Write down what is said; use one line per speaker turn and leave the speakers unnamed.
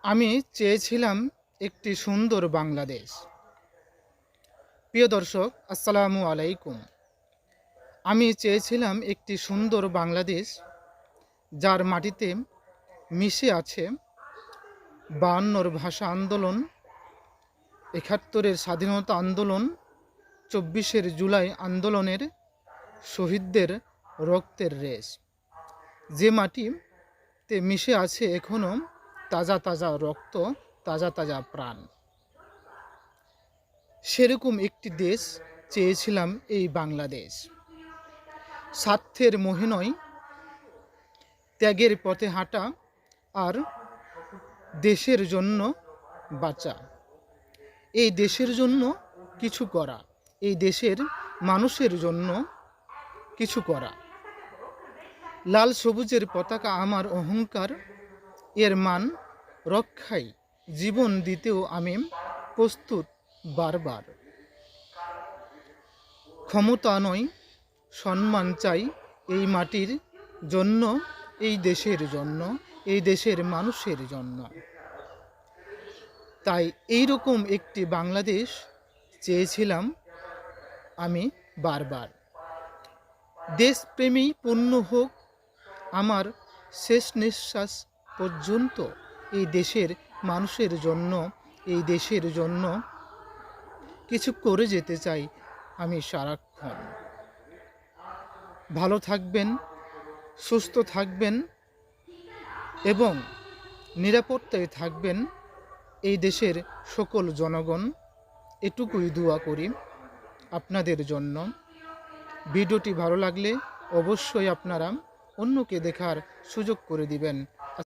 আমি চেয়েছিলাম একটি সুন্দর বাংলাদেশ। প্রিয় দর্শক, আসসালামু আলাইকুম। আমি চেয়েছিলাম একটি সুন্দর বাংলাদেশ, যার মাটিতে মিশে আছে ৫২'র ভাষা আন্দোলন, ৭১'এর স্বাধীনতা আন্দোলন, ২৪'এর জুলাই আন্দোলনের শহীদদের রক্তের রেশ। যে মাটিতে মিশে আছে এখনো তাজা তাজা রক্ত, তাজা তাজা প্রাণ। সেরকম একটি দেশ চেয়েছিলাম এই বাংলাদেশ। স্বার্থের মোহে নয়, ত্যাগের পথে হাঁটা আর দেশের জন্য বাঁচা। এই দেশের জন্য কিছু করা, এই দেশের মানুষের জন্য কিছু করা। লাল সবুজের পতাকা আমার অহংকার, এর মান রক্ষায় জীবন দিতেও আমি প্রস্তুত বারবার। ক্ষমতা নয়, সম্মান চাই এই মাটির জন্য, এই দেশের জন্য, এই দেশের মানুষের জন্য। তাই এই রকম একটি বাংলাদেশ চেয়েছিলাম আমি বারবার। দেশপ্রেমী পূর্ণ হোক আমার শেষ নিঃশ্বাস পর্যন্ত। এই দেশের মানুষের জন্য, এই দেশের জন্য কিছু করে যেতে চাই আমি সারাক্ষণ। ভালো থাকবেন, সুস্থ থাকবেন এবং নিরাপত্তায় থাকবেন এই দেশের সকল জনগণ। এটুকুই দোয়া করি আপনাদের জন্য। ভিডিওটি ভালো লাগলে অবশ্যই আপনারা অন্যকে দেখার সুযোগ করে দিবেন।